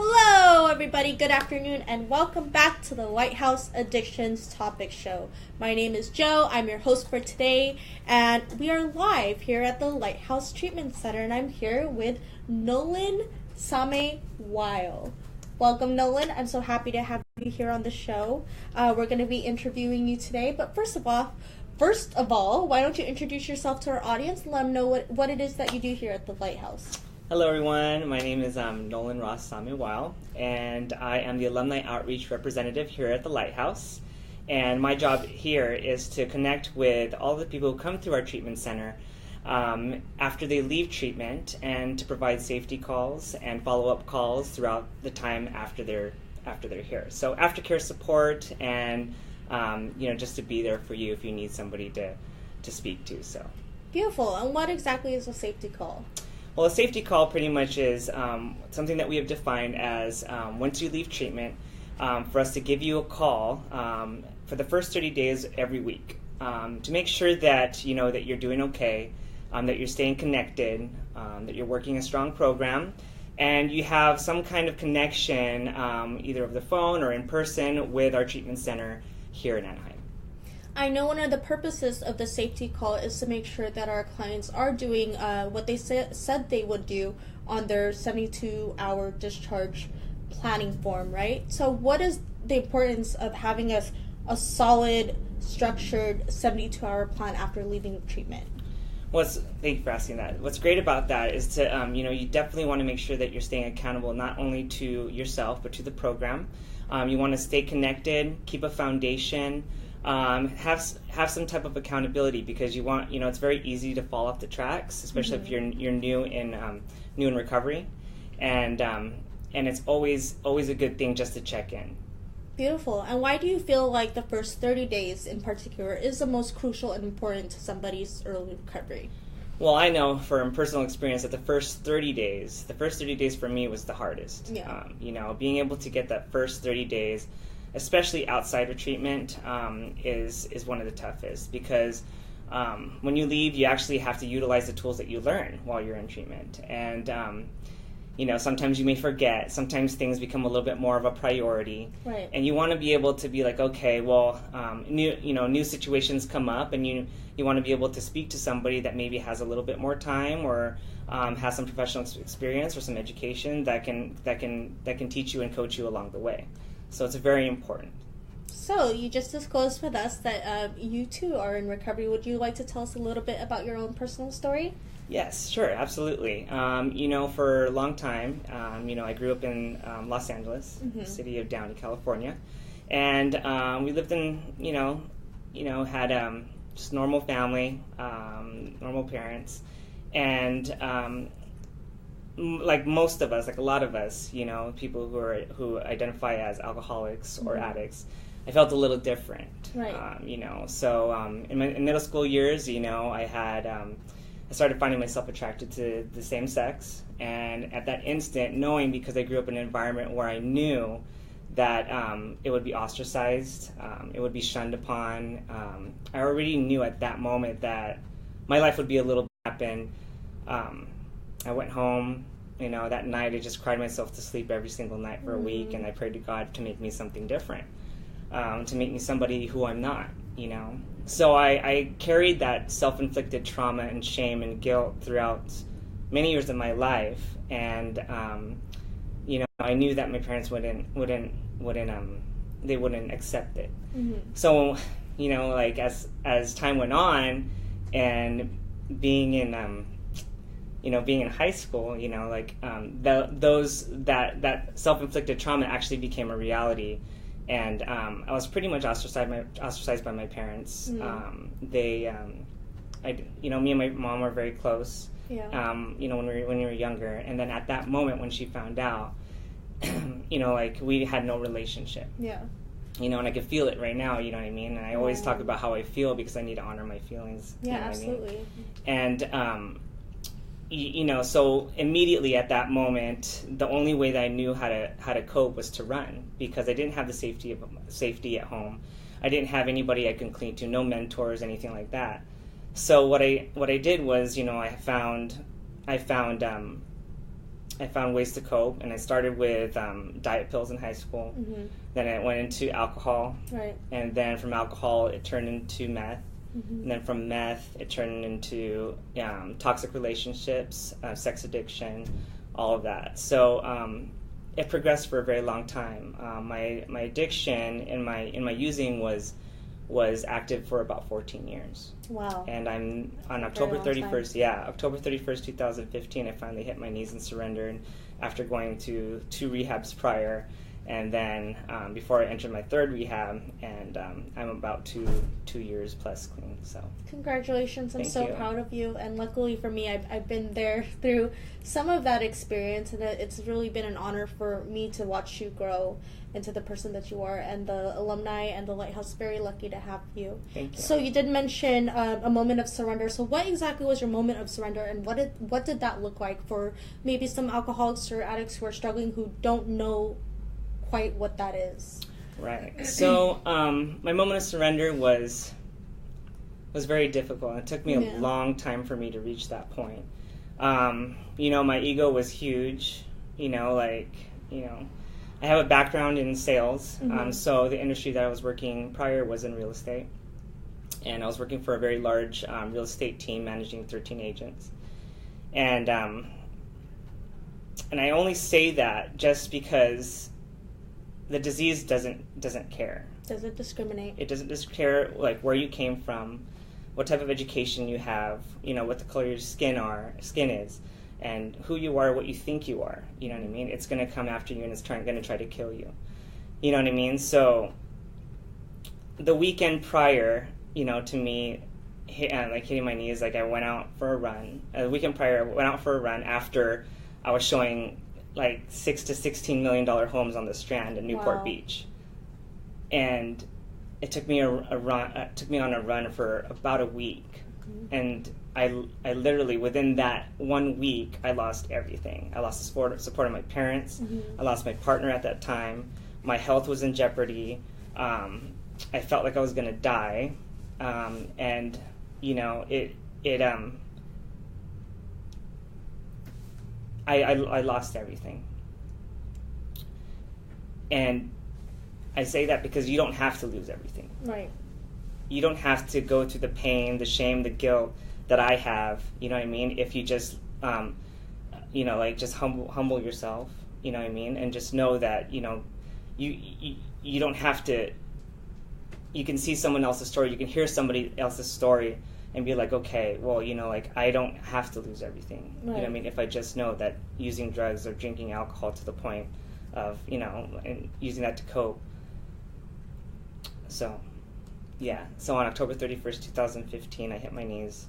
Hello, everybody. Good afternoon, and welcome back to the Lighthouse Addictions Topic Show. My name is Joe. I'm your host for today, and we are live here at the Lighthouse Treatment Center, and I'm here with Nolan Weil. Welcome, Nolan. I'm so happy to have you here on the show. We're going to be interviewing you today, but first of all, why don't you introduce yourself to our audience and let them know what it is that you do here at the Lighthouse. Hello everyone, my name is Nolan Weil, and I am the Alumni Outreach Representative here at the Lighthouse. And my job here is to connect with all the people who come through our treatment center after they leave treatment, and to provide safety calls and follow-up calls throughout the time after they're here. So aftercare support and just to be there for you if you need somebody to speak to. So beautiful. And what exactly is a safety call? Well, a safety call pretty much is something that we have defined as once you leave treatment, for us to give you a call for the first 30 days every week to make sure that you know that you're doing okay, that you're staying connected, that you're working a strong program, and you have some kind of connection either over the phone or in person with our treatment center here in Anaheim. I know one of the purposes of the safety call is to make sure that our clients are doing what they said they would do on their 72-hour discharge planning form, right? So what is the importance of having a solid, structured 72-hour plan after leaving treatment? Thank you for asking that. What's great about that is to, you definitely want to make sure that you're staying accountable not only to yourself but to the program. You want to stay connected, keep a foundation, have some type of accountability, because you want, it's very easy to fall off the tracks, especially if you're new in recovery, and it's always a good thing just to check in. Beautiful. And why do you feel like the first 30 days in particular is the most crucial and important to somebody's early recovery? Well, I know from personal experience that the first 30 days for me was the hardest. Yeah. Being able to get that first 30 days, especially outside of treatment, is one of the toughest, because when you leave, you actually have to utilize the tools that you learn while you're in treatment. And, sometimes you may forget. Sometimes things become a little bit more of a priority. Right. And you want to be able to be like, okay, well, new situations come up, and you want to be able to speak to somebody that maybe has a little bit more time, or has some professional experience or some education that can teach you and coach you along the way. So it's very important. So you just disclosed with us that you too are in recovery. Would you like to tell us a little bit about your own personal story? Yes, sure, absolutely. For a long time, I grew up in Los Angeles, the city of Downey, California, and we lived in, had just normal family, normal parents, and like most of us, like a lot of us, people who identify as alcoholics or addicts, I felt a little different. Right. So in my middle school years, I started finding myself attracted to the same sex, and at that instant, knowing, because I grew up in an environment where I knew that it would be ostracized, it would be shunned upon. I already knew at that moment that my life would be a little happen. I went home, that night I just cried myself to sleep every single night for a week, and I prayed to God to make me something different, to make me somebody who I'm not, So I carried that self-inflicted trauma and shame and guilt throughout many years of my life, and I knew that my parents wouldn't accept it. So as time went on, and being in being in high school, that self-inflicted trauma actually became a reality, and I was pretty much ostracized by my parents. Me and my mom were very close. Yeah. When we were younger, and then at that moment when she found out, we had no relationship. Yeah. And I could feel it right now, you know what I mean? And I always talk about how I feel, because I need to honor my feelings. Yeah, you know absolutely. I mean? And so immediately at that moment, the only way that I knew how to cope was to run, because I didn't have the safety at home. I didn't have anybody I could cling to, no mentors, anything like that. So what I did was, I found I found ways to cope, and I started with diet pills in high school. Then it went into alcohol, Right. and then from alcohol it turned into meth. And then from meth, it turned into toxic relationships, sex addiction, all of that. So it progressed for a very long time. My addiction and my using was active for about 14 years. Wow. And I'm on October 31st. Yeah, October 31st, 2015. I finally hit my knees and surrendered after going to 2 rehabs prior. And then before I entered my 3rd rehab, and I'm about two years plus clean. So congratulations! I'm so proud of you. And luckily for me, I've been there through some of that experience, and it's really been an honor for me to watch you grow into the person that you are. And the alumni and the Lighthouse, very lucky to have you. Thank you. So you did mention a moment of surrender. So what exactly was your moment of surrender, and what did that look like for maybe some alcoholics or addicts who are struggling, who don't know quite what that is? Right. So my moment of surrender was very difficult. It took me a long time for me to reach that point. My ego was huge. I have a background in sales. So the industry that I was working prior was in real estate. And I was working for a very large real estate team managing 13 agents. And I only say that just because the disease doesn't care. Doesn't discriminate. It doesn't care like where you came from, what type of education you have, what the color of your skin is, and who you are, what you think you are. You know what I mean? It's going to come after you, and it's going to try to kill you. You know what I mean? So the weekend prior, to me, hitting my knees, like I went out for a run. The weekend prior, I went out for a run after I was showing like $6 to $16 million homes on the Strand in Newport Beach, and it took me on a run for about a week, and I literally within that 1 week I lost everything. I lost the support of my parents. I lost my partner at that time. My health was in jeopardy. I felt like I was gonna die, and I lost everything. And I say that because you don't have to lose everything. Right. You don't have to go through the pain, the shame, the guilt that I have, you know what I mean? If you just, just humble yourself, you know what I mean? And just know that, you don't have to, you can see someone else's story, you can hear somebody else's story, and be like, okay, well, I don't have to lose everything. Right. You know what I mean? If I just know that using drugs or drinking alcohol to the point of, and using that to cope. So, yeah. So on October 31st, 2015, I hit my knees,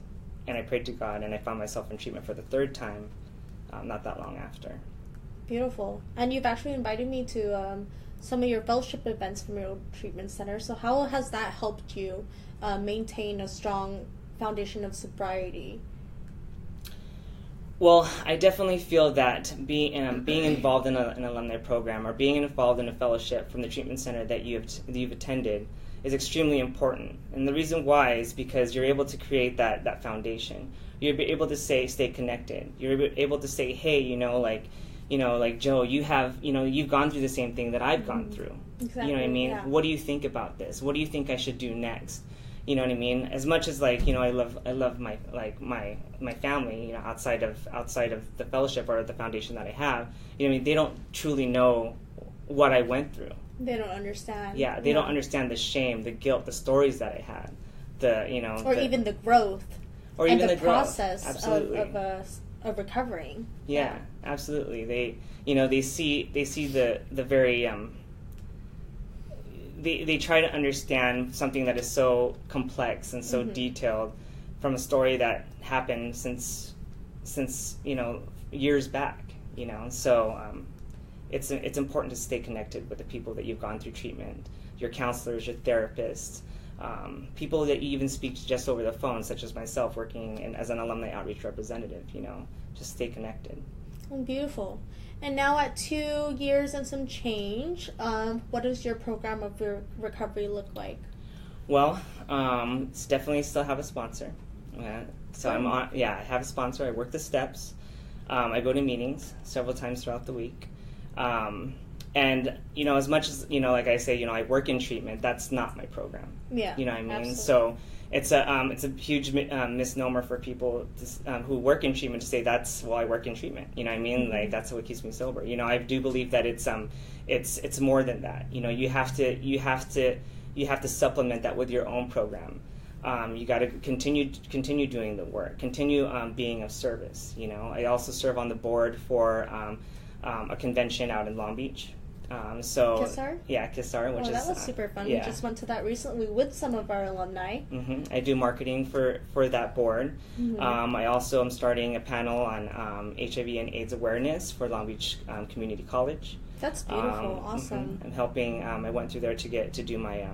and I prayed to God, and I found myself in treatment for the 3rd time, not that long after. Beautiful. And you've actually invited me to some of your fellowship events from your treatment center. So how has that helped you maintain a strong foundation of sobriety? Well, I definitely feel that being involved in an alumni program or being involved in a fellowship from the treatment center that you've attended is extremely important. And the reason why is because you're able to create that foundation. You're able to stay connected. You're able to say, hey, like Joe, you've gone through the same thing that I've gone through. Exactly. You know what I mean? Yeah. What do you think about this? What do you think I should do next? You know what I mean? As much as I love my family, outside of the fellowship or the foundation that I have, they don't truly know what I went through. They don't understand. Yeah, they don't understand the shame, the guilt, the stories that I had, even the growth, or and even the process Absolutely. of recovering. Yeah, absolutely. They see the very They try to understand something that is so complex and so detailed from a story that happened since years back. So it's important to stay connected with the people that you've gone through treatment, your counselors, your therapists, people that you even speak to just over the phone, such as myself working as an alumni outreach representative. Just stay connected. Beautiful. And now at 2 years and some change, what does your program of your recovery look like? Well, it's definitely still have a sponsor. So I have a sponsor. I work the steps. I go to meetings several times throughout the week. And, as much as, like I say, I work in treatment, that's not my program. Yeah. You know what I mean? Absolutely. So it's a huge misnomer for people who work in treatment to say I work in treatment. You know what I mean? Like, that's what keeps me sober. I do believe that it's more than that. You have to supplement that with your own program. You got to continue doing the work, continue being of service. I also serve on the board for a convention out in Long Beach. Kissar? Yeah, Kissar, which is... that was super fun. Yeah. We just went to that recently with some of our alumni. Mm-hmm. I do marketing for that board. Mm-hmm. I also am starting a panel on HIV and AIDS awareness for Long Beach Community College. That's beautiful. Awesome. I'm helping. I went through there to do my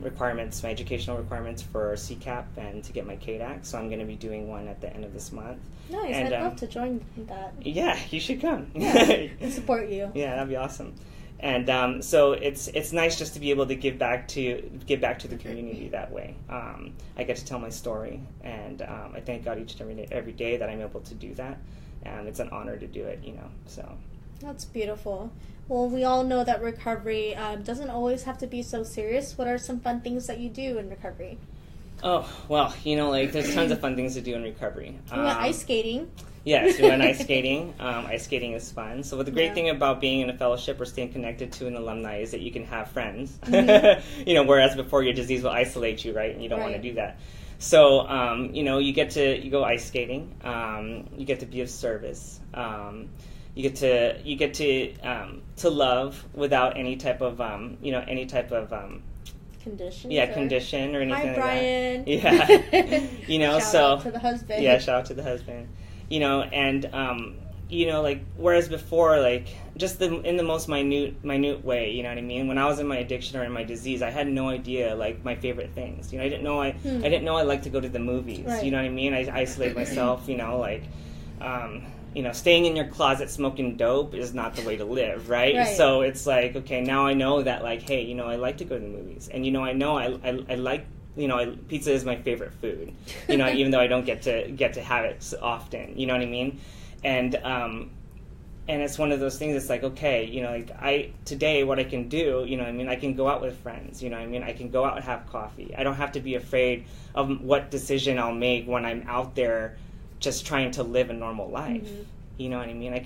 requirements, my educational requirements for CCAP and to get my KDAC. So I'm going to be doing one at the end of this month. Nice. And, I'd love to join that. Yeah, you should come. Yeah, and support you. Yeah, that'd be awesome. And so it's nice just to be able to give back to the community that way. I get to tell my story, and I thank God each and every day that I'm able to do that. And it's an honor to do it, So that's beautiful. Well, we all know that recovery doesn't always have to be so serious. What are some fun things that you do in recovery? Oh, well, there's tons of fun things to do in recovery. We went ice skating. Yes, we went ice skating. Ice skating is fun. So the great thing about being in a fellowship or staying connected to an alumni is that you can have friends. Mm-hmm. Whereas before your disease will isolate you, right? And you don't want to do that. So, you go ice skating. You get to be of service. You get to love without any type of condition. Yeah, condition or anything. Hi, Brian. Like that. Yeah. Shout out to the husband. Yeah, shout out to the husband. Whereas before, just in the most minute way, you know what I mean? When I was in my addiction or in my disease, I had no idea, my favorite things. I didn't know I liked to go to the movies. Right. You know what I mean? I isolated myself, staying in your closet smoking dope is not the way to live, right? So it's okay, now I know that, hey, I like to go to the movies. And, I know I like, pizza is my favorite food, even though I don't get to have it so often, you know what I mean? And it's one of those things, it's okay, today what I can do, I can go out with friends, I can go out and have coffee. I don't have to be afraid of what decision I'll make when I'm out there just trying to live a normal life. Mm-hmm. You know what I mean? I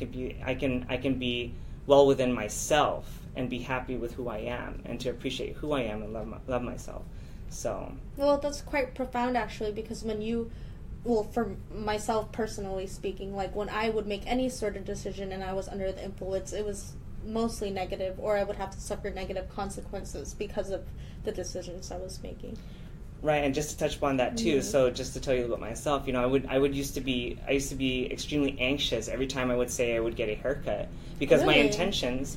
can be well within myself and be happy with who I am and to appreciate who I am and love myself. So. Well, that's quite profound actually, because for myself personally speaking, when I would make any sort of decision and I was under the influence, it was mostly negative, or I would have to suffer negative consequences because of the decisions I was making. Right, and just to touch upon that too. Mm-hmm. So just to tell you about myself, I used to be extremely anxious every time I would say I would get a haircut, because my intentions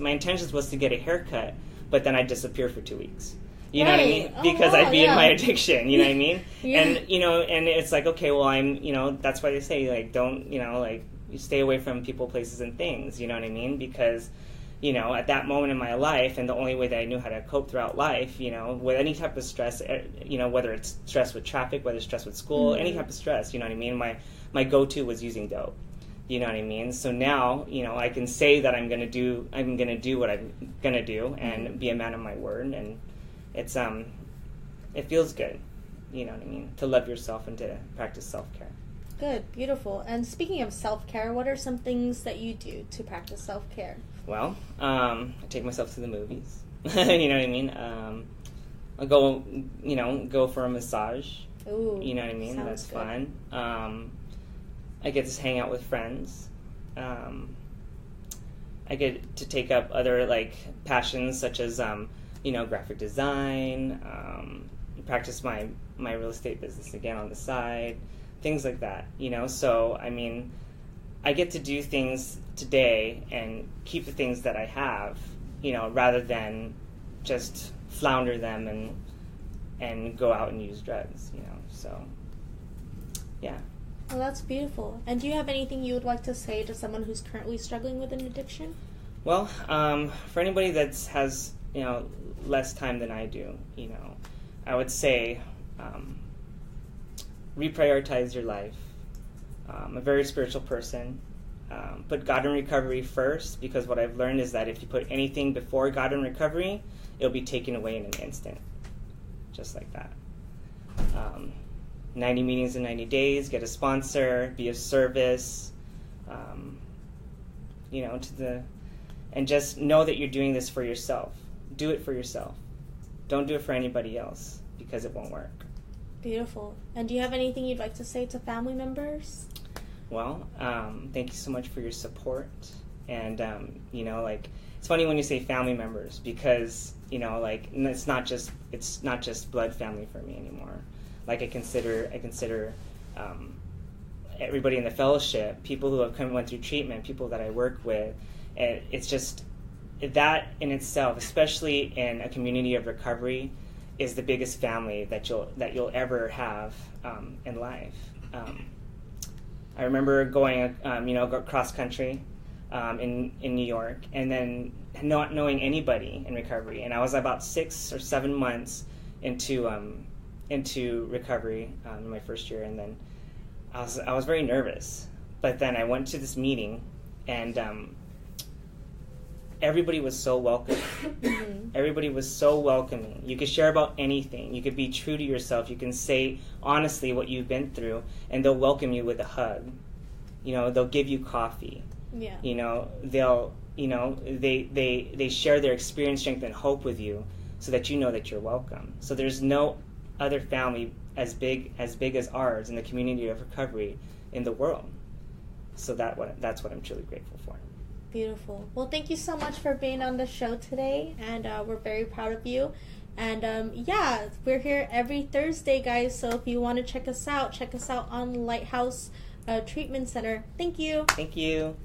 was to get a haircut, but then I'd disappear for 2 weeks. You know what I mean? Because I'd be in my addiction. You know what I mean? Yeah. And and it's okay. Well, I'm that's why they say don't you stay away from people, places, and things. You know what I mean? Because at that moment in my life, and the only way that I knew how to cope throughout life, with any type of stress, whether it's stress with traffic, whether it's stress with school, mm-hmm. any type of stress, you know what I mean? My go-to was using dope. You know what I mean? So now, I can say that I'm gonna do what I'm gonna do and mm-hmm. be a man of my word, and it's it feels good, you know what I mean, to love yourself and to practice self-care. Good, beautiful. And speaking of self-care, what are some things that you do to practice self-care? Well, I take myself to the movies. You know what I mean? I'll go for a massage. Ooh, you know what I mean? That's good. Fun. I get to hang out with friends. I get to take up other passions such as graphic design. Practice my real estate business again on the side. Things like that, So, I get to do things today and keep the things that I have, rather than just flounder them and go out and use drugs, So, yeah. Well, that's beautiful. And do you have anything you would like to say to someone who's currently struggling with an addiction? Well, for anybody that has, less time than I do, I would say, reprioritize your life. a very spiritual person. Put God in recovery first, because what I've learned is that if you put anything before God in recovery, it'll be taken away in an instant. Just like that. 90 meetings in 90 days, get a sponsor, be of service, and just know that you're doing this for yourself. Do it for yourself. Don't do it for anybody else, because it won't work. Beautiful. And do you have anything you'd like to say to family members? Well, thank you so much for your support. And, it's funny when you say family members, because, it's not just blood family for me anymore. Like, I consider everybody in the fellowship, people who have went through treatment, people that I work with. And it's just that in itself, especially in a community of recovery, is the biggest family that you'll ever have in life. I remember going, cross country in New York, and then not knowing anybody in recovery. And I was about 6 or 7 months into recovery in my first year, and then I was very nervous. But then I went to this meeting, and everybody was so welcoming. Everybody was so welcoming. You could share about anything. You could be true to yourself. You can say honestly what you've been through, and they'll welcome you with a hug. They'll give you coffee. Yeah. They share their experience, strength, and hope with you, so that you know that you're welcome. So there's no other family as big as ours in the community of recovery in the world. So that's what I'm truly grateful for. Beautiful. Well, thank you so much for being on the show today, and we're very proud of you. And we're here every Thursday, guys. So if you want to check us out on Lighthouse Treatment Center. Thank you. Thank you.